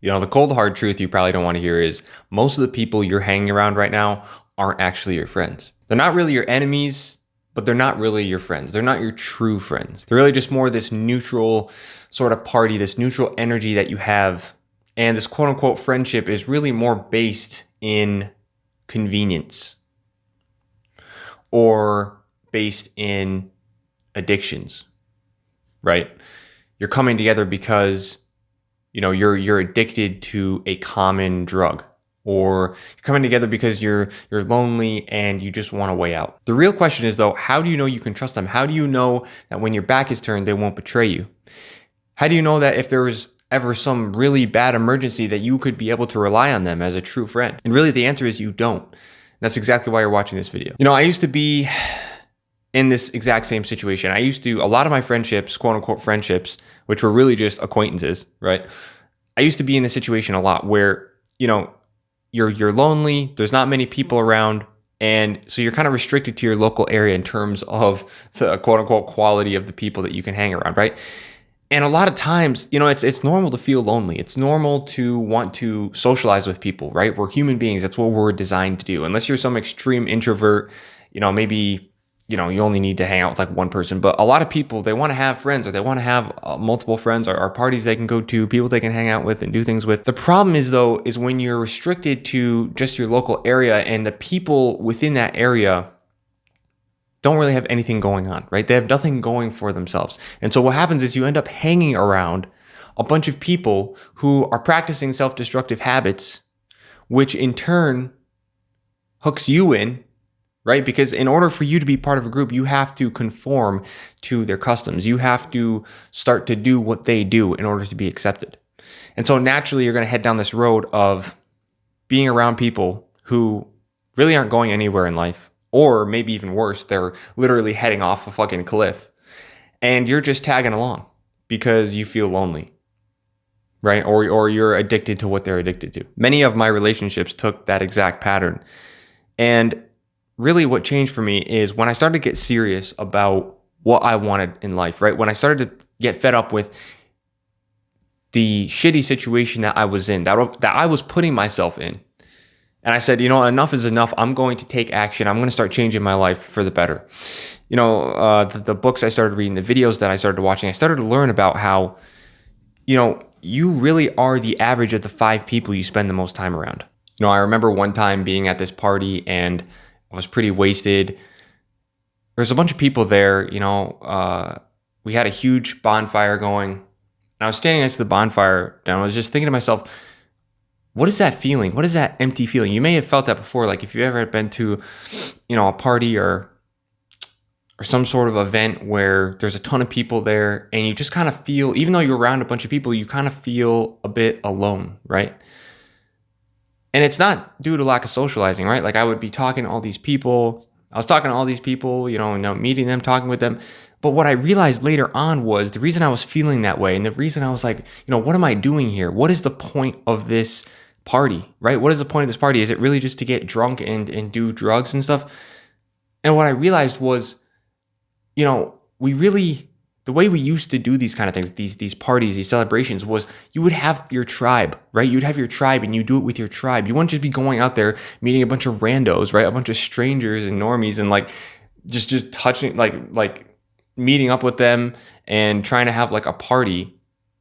The cold hard truth you probably don't want to hear is most of the people you're hanging around right now aren't actually your friends. They're not really your enemies, but they're not really your friends. They're not your true friends. They're really just more this neutral sort of party, this neutral energy that you have. And this quote unquote friendship is really more based in convenience or based in addictions, right? You're coming together because you're addicted to a common drug, or you're coming together because you're lonely and you just want a way out. The real question is though, how do you know you can trust them? How do you know that when your back is turned, they won't betray you? How do you know that if there was ever some really bad emergency that you could be able to rely on them as a true friend? And really the answer is you don't. That's exactly why you're watching this video. I used to be in this exact same situation. A lot of my friendships, quote unquote friendships, which were really just acquaintances, right? I used to be in this situation a lot where, you're lonely, there's not many people around, and so you're kind of restricted to your local area in terms of the quote unquote quality of the people that you can hang around, right? And a lot of times, it's normal to feel lonely. It's normal to want to socialize with people, right? We're human beings. That's what we're designed to do. Unless you're some extreme introvert, maybe you only need to hang out with like one person. But a lot of people, they want to have friends, or they want to have multiple friends, or parties they can go to, people they can hang out with and do things with. The problem is though, is when you're restricted to just your local area and the people within that area don't really have anything going on, right? They have nothing going for themselves. And so what happens is you end up hanging around a bunch of people who are practicing self-destructive habits, which in turn hooks you in, right? Because in order for you to be part of a group, you have to conform to their customs. You have to start to do what they do in order to be accepted. And so naturally, you're going to head down this road of being around people who really aren't going anywhere in life, or maybe even worse, they're literally heading off a fucking cliff. And you're just tagging along because you feel lonely, right? Or you're addicted to what they're addicted to. Many of my relationships took that exact pattern. And really what changed for me is when I started to get serious about what I wanted in life, right? When I started to get fed up with the shitty situation that I was in, that I was putting myself in. And I said, enough is enough. I'm going to take action. I'm going to start changing my life for the better. The books I started reading, the videos that I started watching, I started to learn about how, you really are the average of the 5 people you spend the most time around. I remember one time being at this party and I was pretty wasted. There's a bunch of people there, we had a huge bonfire going. And I was standing next to the bonfire and I was just thinking to myself, what is that feeling? What is that empty feeling? You may have felt that before. Like if you've ever been to, a party or some sort of event where there's a ton of people there and you just kind of feel, even though you're around a bunch of people, you kind of feel a bit alone, right? And it's not due to lack of socializing, right? Like I would be talking to all these people. I was talking to all these people, meeting them, talking with them. But what I realized later on was the reason I was feeling that way and the reason I was like, what am I doing here? What is the point of this party, right? What is the point of this party? Is it really just to get drunk and do drugs and stuff? And what I realized was, the way we used to do these kind of things, these parties, these celebrations, was you would have your tribe, right? You'd have your tribe and you do it with your tribe. You wouldn't just be going out there meeting a bunch of randos, right? A bunch of strangers and normies and like just touching, like meeting up with them and trying to have like a party.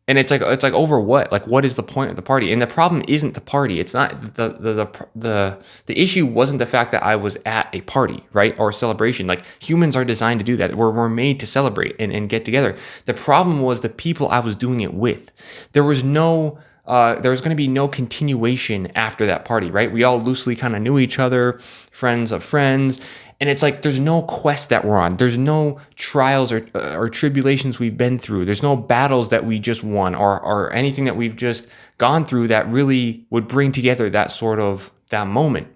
And it's like over what? Like, what is the point of the party? And the problem isn't the party. It's not the issue wasn't the fact that I was at a party, right? Or a celebration. Like humans are designed to do that. We're made to celebrate and get together. The problem was the people I was doing it with. There was going to be no continuation after that party, right? We all loosely kind of knew each other, friends of friends. And it's like, there's no quest that we're on. There's no trials or tribulations we've been through. There's no battles that we just won or anything that we've just gone through that really would bring together that moment.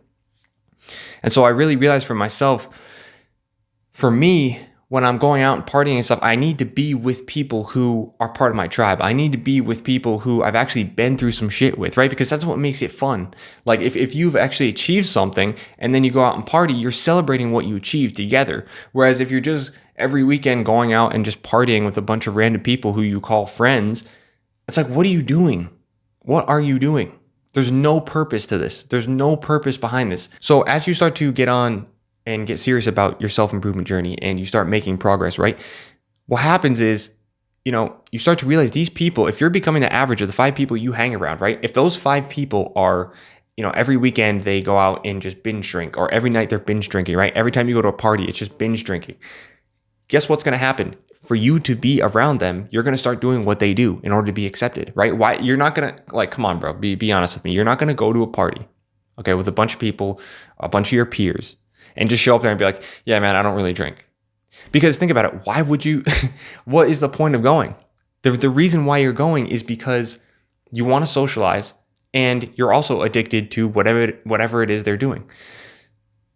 And so I really realized for myself, for me, when I'm going out and partying and stuff, I need to be with people who are part of my tribe. I need to be with people who I've actually been through some shit with, right? Because that's what makes it fun. Like if you've actually achieved something and then you go out and party, you're celebrating what you achieved together. Whereas if you're just every weekend going out and just partying with a bunch of random people who you call friends, it's like, what are you doing? What are you doing? There's no purpose to this. There's no purpose behind this. So as you start to get on and get serious about your self-improvement journey and you start making progress, right? What happens is, you start to realize these people, if you're becoming the average of the 5 people you hang around, right? If those 5 people are, every weekend they go out and just binge drink, or every night they're binge drinking, right? Every time you go to a party, it's just binge drinking. Guess what's going to happen? For you to be around them, you're going to start doing what they do in order to be accepted, right? Why? You're not going to, come on, bro, be honest with me. You're not going to go to a party, okay, with a bunch of people, a bunch of your peers, and just show up there and be like, yeah, man, I don't really drink. Because think about it. Why would you, what is the point of going? The reason why you're going is because you want to socialize and you're also addicted to whatever it is they're doing.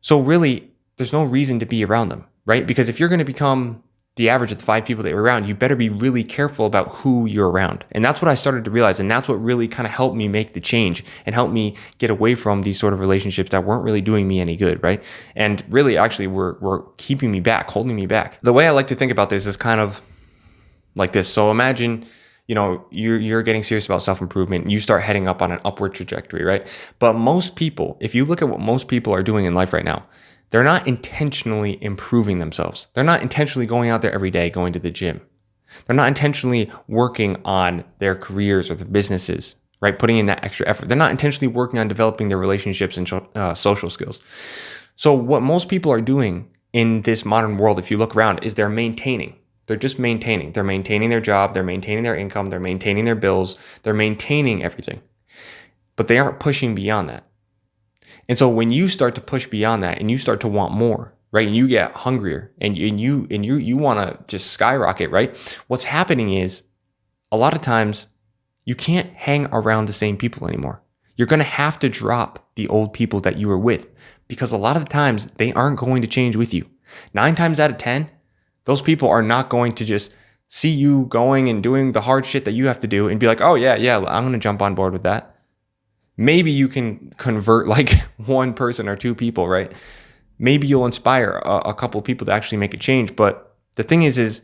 So really, there's no reason to be around them, right? Because if you're going to become the average of the 5 people that you're around, you better be really careful about who you're around. And that's what I started to realize. And that's what really kind of helped me make the change and helped me get away from these sort of relationships that weren't really doing me any good, right? And really actually were keeping me back, holding me back. The way I like to think about this is kind of like this. So imagine, you're getting serious about self-improvement. You start heading up on an upward trajectory, right? But most people, if you look at what most people are doing in life right now, they're not intentionally improving themselves. They're not intentionally going out there every day, going to the gym. They're not intentionally working on their careers or their businesses, right? Putting in that extra effort. They're not intentionally working on developing their relationships and social skills. So what most people are doing in this modern world, if you look around, is they're maintaining. They're just maintaining. They're maintaining their job. They're maintaining their income. They're maintaining their bills. They're maintaining everything. But they aren't pushing beyond that. And so when you start to push beyond that and you start to want more, right? And you get hungrier and you want to just skyrocket, right? What's happening is a lot of times you can't hang around the same people anymore. You're going to have to drop the old people that you were with because a lot of the times they aren't going to change with you. 9 times out of 10, those people are not going to just see you going and doing the hard shit that you have to do and be like, oh yeah, I'm going to jump on board with that. Maybe you can convert like 1 person or 2 people, right? Maybe you'll inspire a couple of people to actually make a change. But the thing is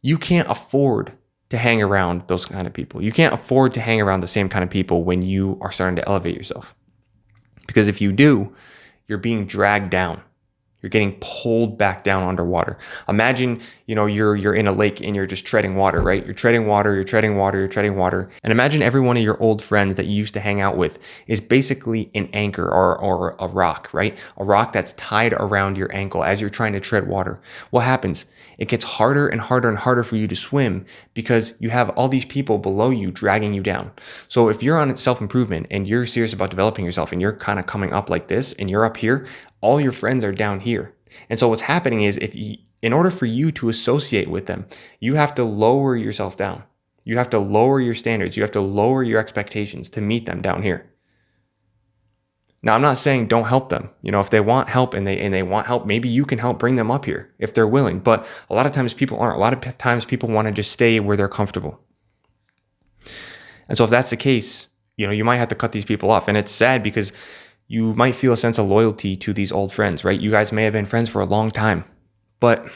you can't afford to hang around those kind of people. You can't afford to hang around the same kind of people when you are starting to elevate yourself. Because if you do, you're being dragged down. You're getting pulled back down underwater. Imagine, you're in a lake and you're just treading water, right? You're treading water, you're treading water, you're treading water. And imagine every one of your old friends that you used to hang out with is basically an anchor or a rock, right? A rock that's tied around your ankle as you're trying to tread water. What happens? It gets harder and harder and harder for you to swim because you have all these people below you dragging you down. So if you're on self-improvement and you're serious about developing yourself and you're kind of coming up like this and you're up here, all your friends are down here. And so what's happening is in order for you to associate with them, you have to lower yourself down. You have to lower your standards. You have to lower your expectations to meet them down here. Now, I'm not saying don't help them. If they want help and they want help, maybe you can help bring them up here if they're willing. But a lot of times people aren't. A lot of times people want to just stay where they're comfortable. And so if that's the case, you might have to cut these people off. And it's sad because you might feel a sense of loyalty to these old friends, right? You guys may have been friends for a long time. But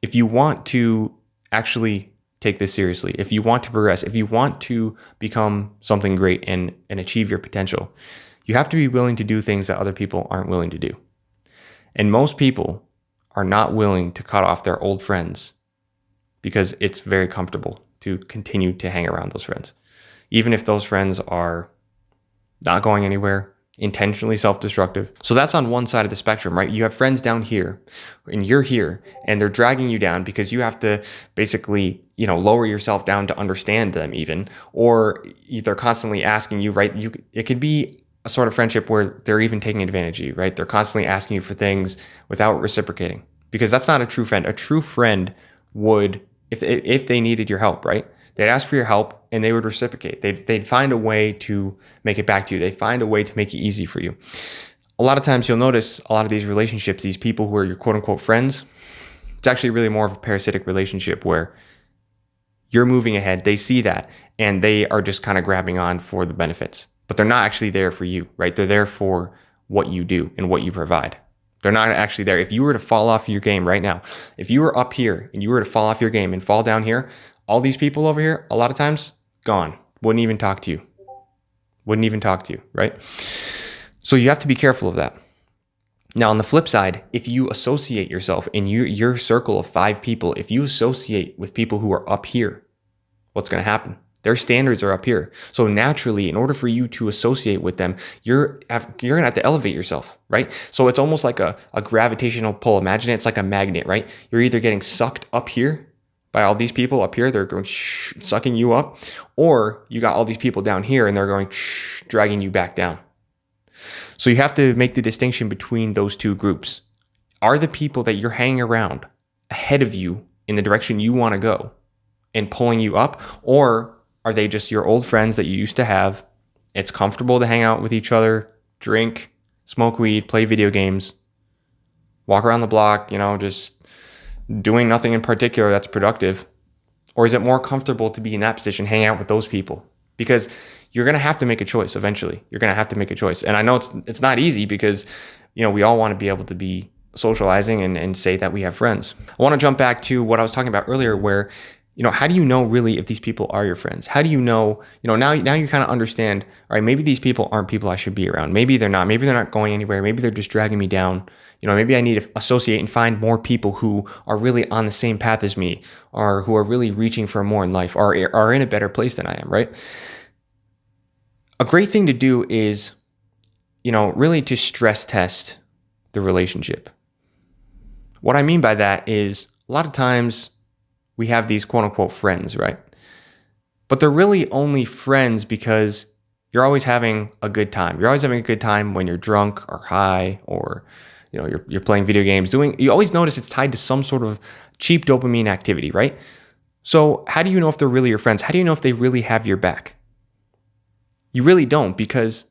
if you want to actually take this seriously, if you want to progress, if you want to become something great and achieve your potential, you have to be willing to do things that other people aren't willing to do. And most people are not willing to cut off their old friends because it's very comfortable to continue to hang around those friends. Even if those friends are not going anywhere, intentionally self-destructive. So that's on one side of the spectrum, right? You have friends down here and you're here and they're dragging you down because you have to basically, lower yourself down to understand them even, or they're constantly asking you, right? It could be a sort of friendship where they're even taking advantage of you, right? They're constantly asking you for things without reciprocating because that's not a true friend. A true friend would, if they needed your help, right? They'd ask for your help and they would reciprocate. They'd find a way to make it back to you. They'd find a way to make it easy for you. A lot of times you'll notice a lot of these relationships, these people who are your quote unquote friends, it's actually really more of a parasitic relationship where you're moving ahead. They see that and they are just kind of grabbing on for the benefits, but they're not actually there for you, right? They're there for what you do and what you provide. They're not actually there. If you were to fall off your game right now, if you were up here and you were to fall off your game and fall down here, all these people over here, a lot of times, gone. Wouldn't even talk to you. Wouldn't even talk to you, right? So you have to be careful of that. Now, on the flip side, if you associate yourself in your circle of 5 people, if you associate with people who are up here, what's going to happen? Their standards are up here. So naturally, in order for you to associate with them, you're going to have to elevate yourself, right? So it's almost like a gravitational pull. Imagine it's like a magnet, right? You're either getting sucked up here by all these people up here, they're going sucking you up, or you got all these people down here and they're going dragging you back down. So you have to make the distinction between those two groups. Are the people that you're hanging around ahead of you in the direction you want to go and pulling you up? Or are they just your old friends that you used to have? It's comfortable to hang out with each other, drink, smoke weed, play video games, walk around the block, just doing nothing in particular that's productive. Or is it more comfortable to be in that position, hang out with those people? Because you're going to have to make a choice eventually. You're going to have to make a choice. And I know it's not easy because, we all want to be able to be socializing and say that we have friends. I want to jump back to what I was talking about earlier where, how do you know really if these people are your friends? How do you know, now you kind of understand, all right, maybe these people aren't people I should be around. Maybe they're not. Maybe they're not going anywhere. Maybe they're just dragging me down. Maybe I need to associate and find more people who are really on the same path as me or who are really reaching for more in life or are in a better place than I am, right? A great thing to do is, really to stress test the relationship. What I mean by that is a lot of times we have these quote unquote friends, right? But they're really only friends because you're always having a good time. You're always having a good time when you're drunk or high or, you're playing video games, you always notice it's tied to some sort of cheap dopamine activity, right? So how do you know if they're really your friends? How do you know if they really have your back? You really don't because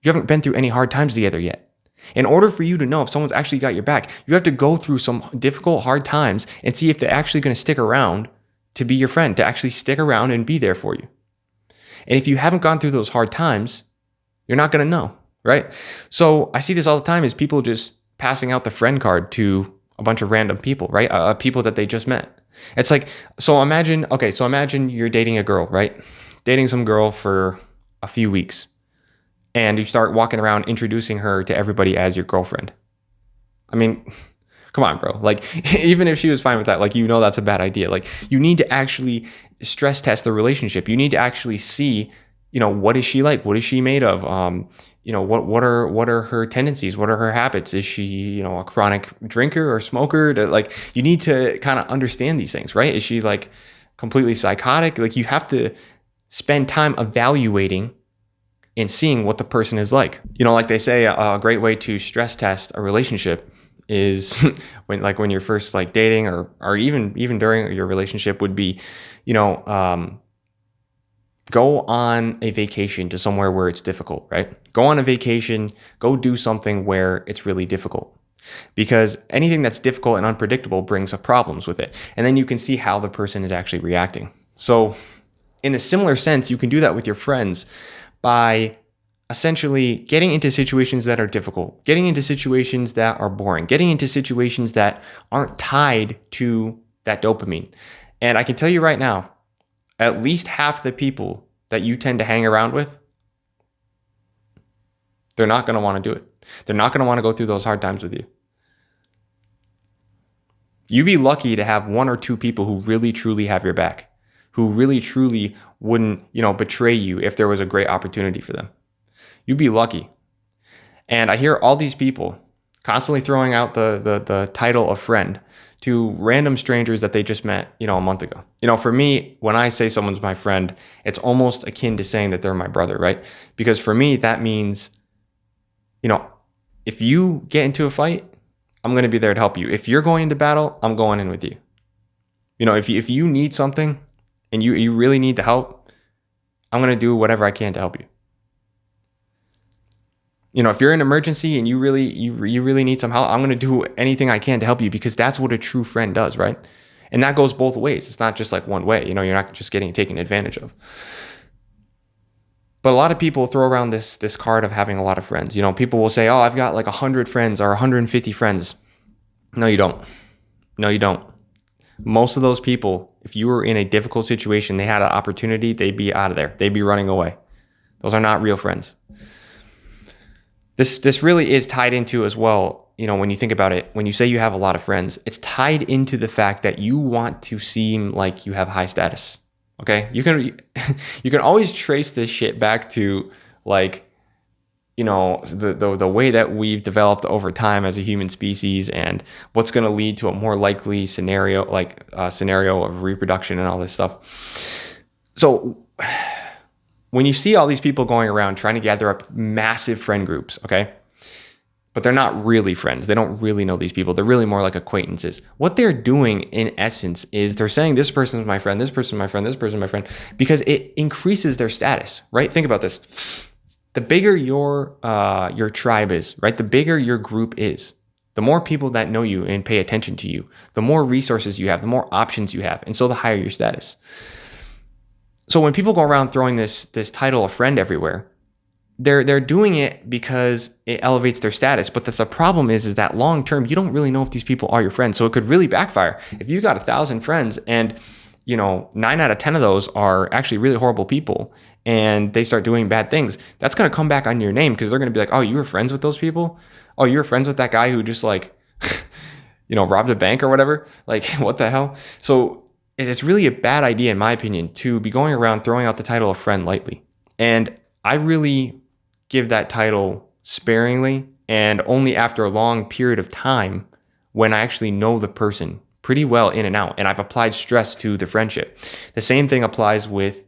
you haven't been through any hard times together yet. In order for you to know if someone's actually got your back, you have to go through some difficult, hard times and see if they're actually going to stick around to be your friend, to actually stick around and be there for you. And if you haven't gone through those hard times, you're not going to know, right? So I see this all the time is people just passing out the friend card to a bunch of random people, right? People that they just met. It's like, so imagine you're dating a girl, right? Dating some girl for a few weeks. And you start walking around introducing her to everybody as your girlfriend. I mean, come on, bro. Like, even if she was fine with that, that's a bad idea. Like, you need to actually stress test the relationship. You need to actually see, what is she like? What is she made of? What are her tendencies? What are her habits? Is she, a chronic drinker or smoker? You need to kind of understand these things, right? Is she like completely psychotic? Like, you have to spend time evaluating and seeing what the person is like. Like they say, a great way to stress test a relationship is when you're first dating or even during your relationship would be, go on a vacation to somewhere where it's difficult, right? Go on a vacation, go do something where it's really difficult. Because anything that's difficult and unpredictable brings up problems with it. And then you can see how the person is actually reacting. So in a similar sense, you can do that with your friends by essentially getting into situations that are difficult, getting into situations that are boring, getting into situations that aren't tied to that dopamine. And I can tell you right now, at least half the people that you tend to hang around with, they're not going to want to do it. They're not going to want to go through those hard times with you. You'd be lucky to have 1 or 2 people who really truly have your back, who really truly wouldn't, betray you if there was a great opportunity for them. You'd be lucky. And I hear all these people constantly throwing out the title of friend to random strangers that they just met, a month ago. For me, when I say someone's my friend, it's almost akin to saying that they're my brother, right? Because for me, that means, if you get into a fight, I'm going to be there to help you. If you're going into battle, I'm going in with you. If you need something and you really need the help, I'm going to do whatever I can to help you. If you're in an emergency and you really need some help, I'm going to do anything I can to help you because that's what a true friend does, right? And that goes both ways. It's not just like one way. You're not just getting taken advantage of. But a lot of people throw around this card of having a lot of friends. People will say, "Oh, I've got like 100 friends or 150 friends." No, you don't. No, you don't. Most of those people, If you were in a difficult situation, they had an opportunity, they'd be out of there. They'd be running away. Those are not real friends. This really is tied into as well, when you think about it, when you say you have a lot of friends, it's tied into the fact that you want to seem like you have high status. Okay? You can always trace this shit back to like, the way that we've developed over time as a human species and what's going to lead to a more likely scenario, like a scenario of reproduction and all this stuff. So when you see all these people going around trying to gather up massive friend groups, okay, but they're not really friends. They don't really know these people. They're really more like acquaintances. What they're doing in essence is they're saying this person's my friend, this person's my friend, this person's my friend, because it increases their status, right? Think about this. The bigger your tribe is, right? The bigger your group is, the more people that know you and pay attention to you, the more resources you have, the more options you have, and so the higher your status. So when people go around throwing this title of friend everywhere, they're doing it because it elevates their status. But the problem is that long term, you don't really know if these people are your friends. So it could really backfire. If you got 1,000 friends and 9 out of 10 of those are actually really horrible people and they start doing bad things, that's going to come back on your name because they're going to be like, oh, you were friends with those people? Oh, you were friends with that guy who just like, robbed a bank or whatever? Like, what the hell? So it's really a bad idea, in my opinion, to be going around throwing out the title of friend lightly. And I really give that title sparingly and only after a long period of time when I actually know the person pretty well in and out and I've applied stress to the friendship. The same thing applies with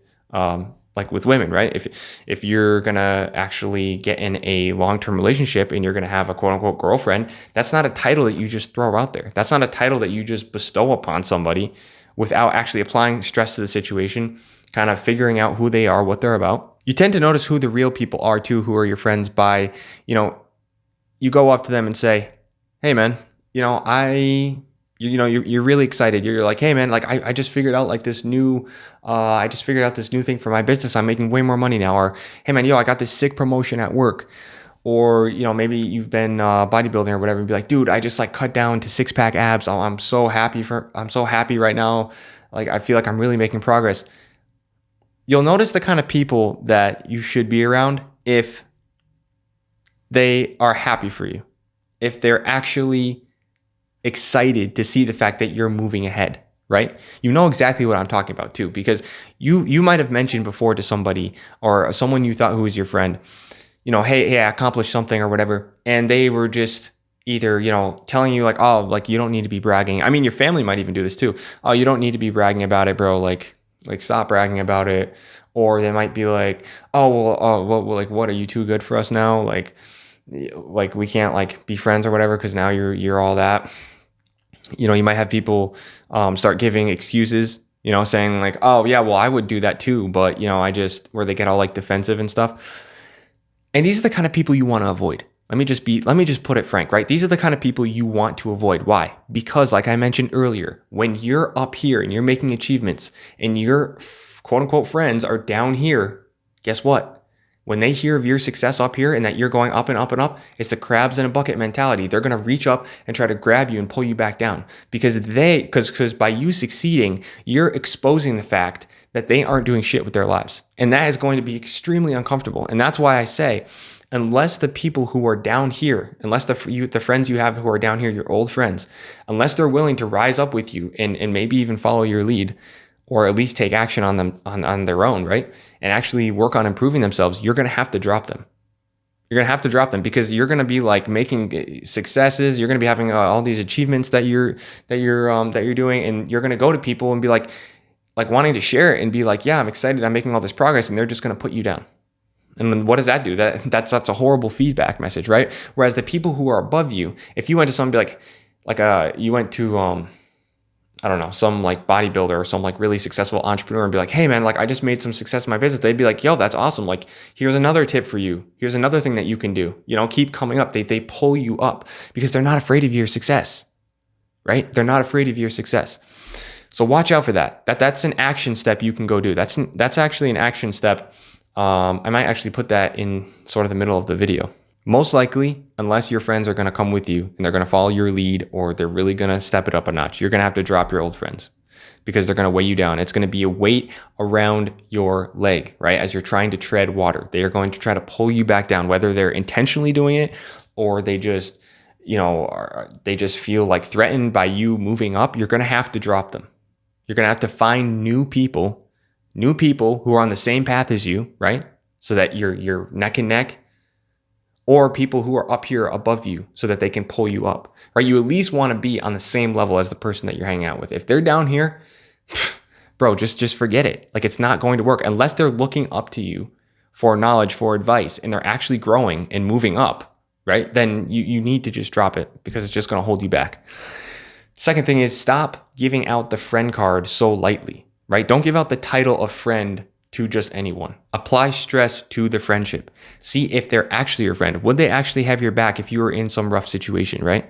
with women, right? If you're gonna actually get in a long-term relationship and you're gonna have a quote-unquote girlfriend, that's not a title that you just throw out there. That's not a title that you just bestow upon somebody without actually applying stress to the situation, kind of figuring out who they are, what they're about. You tend to notice who the real people are too, who are your friends by, you go up to them and say, hey man, you're really excited. You're like, hey man, like I just figured out like this new thing for my business. I'm making way more money now. Or, hey man, I got this sick promotion at work. Or, maybe you've been bodybuilding or whatever and be like, dude, I just like cut down to 6-pack abs. I'm so happy right now. Like, I feel like I'm really making progress. You'll notice the kind of people that you should be around if they are happy for you, if they're actually excited to see the fact that you're moving ahead, right? You know exactly what I'm talking about too, because you might have mentioned before to somebody or someone you thought who was your friend, hey, I accomplished something or whatever. And they were just either, telling you like, oh, like you don't need to be bragging. I mean, your family might even do this too. Oh, you don't need to be bragging about it, bro. Like stop bragging about it. Or they might be like, well, like, what, are you too good for us now? Like we can't like be friends or whatever, because now you're all that. You might have people start giving excuses, saying like, oh yeah, well, I would do that too, but where they get all like defensive and stuff. And these are the kind of people you want to avoid. Let me just put it frank, right? These are the kind of people you want to avoid. Why? Because like I mentioned earlier, when you're up here and you're making achievements and your quote unquote friends are down here, guess what? When they hear of your success up here and that you're going up and up and up, it's the crabs in a bucket mentality. They're going to reach up and try to grab you and pull you back down because by you succeeding, you're exposing the fact that they aren't doing shit with their lives. And that is going to be extremely uncomfortable. And that's why I say, unless the people who are down here, unless the friends you have who are down here, your old friends, unless they're willing to rise up with you and maybe even follow your lead, or at least take action on them on their own, right? And actually work on improving themselves, you're going to have to drop them. You're going to have to drop them because you're going to be like making successes. You're going to be having all these achievements that you're doing, and you're going to go to people and be like wanting to share it and be like, yeah, I'm excited. I'm making all this progress, and they're just going to put you down. And then what does that do? That's a horrible feedback message, right? Whereas the people who are above you, if you went to someone and be like you went to I don't know, some like bodybuilder or some like really successful entrepreneur and be like, hey man, like I just made some success in my business. They'd be like, yo, that's awesome. Like, here's another tip for you. Here's another thing that you can do. Keep coming up. They pull you up because they're not afraid of your success, right? They're not afraid of your success. So watch out for that. That's an action step you can go do. That's actually an action step. I might actually put that in sort of the middle of the video. Most likely, unless your friends are going to come with you and they're going to follow your lead or they're really going to step it up a notch, you're going to have to drop your old friends. because they're going to weigh you down. It's going to be a weight around your leg, right? As you're trying to tread water, they are going to try to pull you back down, whether they're intentionally doing it or they just, they just feel like threatened by you moving up. You're going to have to drop them. You're going to have to find new people who are on the same path as you, right? So that you're neck and neck, or people who are up here above you so that they can pull you up, right? You at least want to be on the same level as the person that you're hanging out with. If they're down here, bro, just forget it. Like, it's not going to work unless they're looking up to you for knowledge, for advice, and they're actually growing and moving up, right? Then you need to just drop it because it's just going to hold you back. Second thing is, stop giving out the friend card so lightly, right? Don't give out the title of friend to just anyone. Apply stress to the friendship. See if they're actually your friend. Would they actually have your back if you were in some rough situation, right?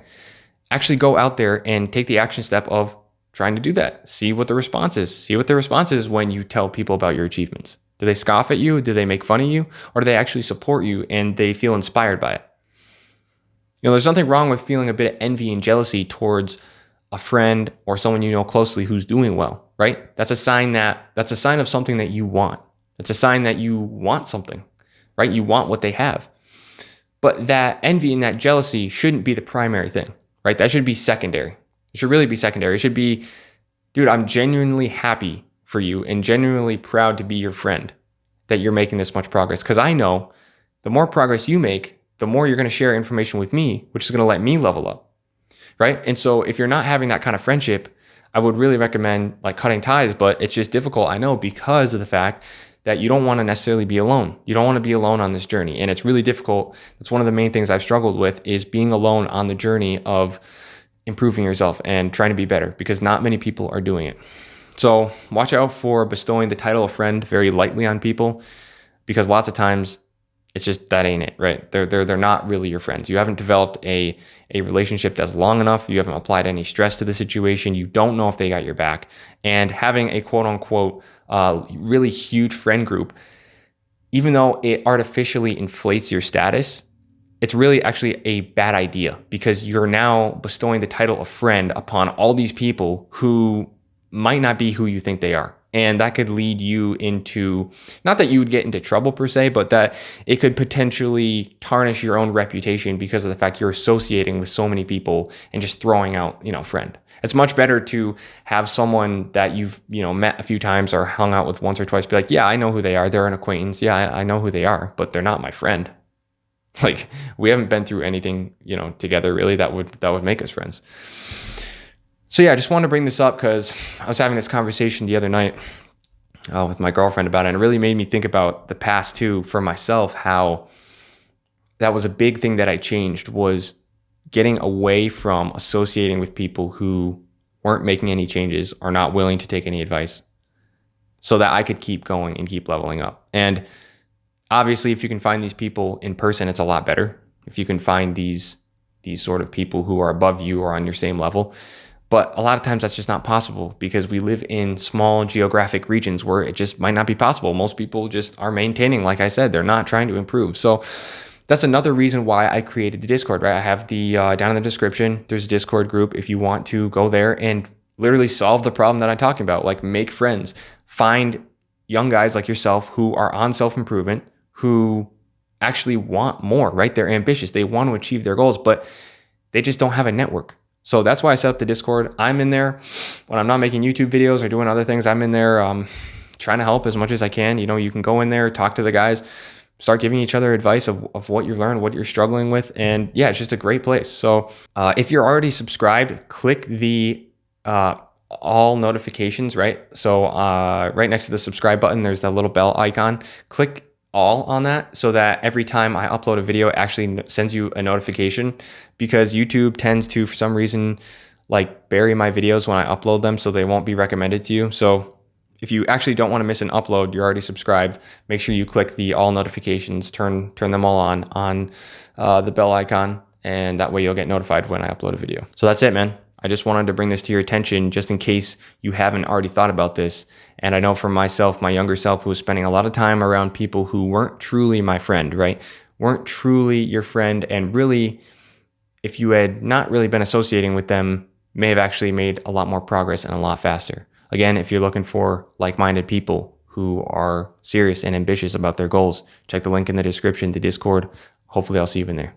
Actually go out there and take the action step of trying to do that. See what the response is. See what the response is when you tell people about your achievements. Do they scoff at you? Do they make fun of you? Or do they actually support you and they feel inspired by it? There's nothing wrong with feeling a bit of envy and jealousy towards a friend or someone you know closely who's doing well, right? That's a sign of something that you want. It's a sign that you want something, right? You want what they have. But that envy and that jealousy shouldn't be the primary thing, right? That should be secondary. It should really be secondary. It should be, dude, I'm genuinely happy for you and genuinely proud to be your friend that you're making this much progress. Because I know the more progress you make, the more you're going to share information with me, which is going to let me level up. Right. And so if you're not having that kind of friendship, I would really recommend like cutting ties, but it's just difficult. I know, because of the fact that you don't want to necessarily be alone. You don't want to be alone on this journey. And it's really difficult. That's one of the main things I've struggled with, is being alone on the journey of improving yourself and trying to be better, because not many people are doing it. So watch out for bestowing the title of friend very lightly on people, because lots of times it's just, that ain't it, right? They're not really your friends. You haven't developed a relationship that's long enough. You haven't applied any stress to the situation. You don't know if they got your back. And having a quote unquote really huge friend group, even though it artificially inflates your status, it's really actually a bad idea, because you're now bestowing the title of friend upon all these people who might not be who you think they are. And that could lead you into, not that you would get into trouble per se, but that it could potentially tarnish your own reputation because of the fact you're associating with so many people and just throwing out, friend. It's much better to have someone that you've, met a few times or hung out with once or twice, be like, yeah, I know who they are. They're an acquaintance. Yeah, I know who they are, but they're not my friend. Like, we haven't been through anything, together really that would make us friends. So yeah, I just wanted to bring this up because I was having this conversation the other night with my girlfriend about it, and it really made me think about the past too for myself, how that was a big thing that I changed, was getting away from associating with people who weren't making any changes or not willing to take any advice, so that I could keep going and keep leveling up. And obviously, if you can find these people in person, it's a lot better. If you can find these sort of people who are above you or on your same level. But a lot of times that's just not possible, because we live in small geographic regions where it just might not be possible. Most people just are maintaining, like I said, they're not trying to improve. So that's another reason why I created the Discord, right? I have the down in the description, there's a Discord group if you want to go there and literally solve the problem that I'm talking about, like make friends, find young guys like yourself who are on self-improvement, who actually want more, right? They're ambitious. They want to achieve their goals, but they just don't have a network. So that's why I set up the Discord. I'm in there when I'm not making YouTube videos or doing other things. I'm in there trying to help as much as I can. You can go in there, talk to the guys, start giving each other advice of what you learned, what you're struggling with. And yeah, it's just a great place. So if you're already subscribed, click the all notifications, right? So right next to the subscribe button, there's that little bell icon. Click all on that, so that every time I upload a video, it actually sends you a notification, because YouTube tends to, for some reason, like bury my videos when I upload them, so they won't be recommended to you. So if you actually don't want to miss an upload, you're already subscribed, make sure you click the all notifications, turn them all on the bell icon, and that way you'll get notified when I upload a video. So that's it, man. I just wanted to bring this to your attention just in case you haven't already thought about this. And I know for myself, my younger self, who was spending a lot of time around people who weren't truly my friend, right? Weren't truly your friend. And really, if you had not really been associating with them, may have actually made a lot more progress and a lot faster. Again, if you're looking for like-minded people who are serious and ambitious about their goals, check the link in the description, the Discord. Hopefully I'll see you in there.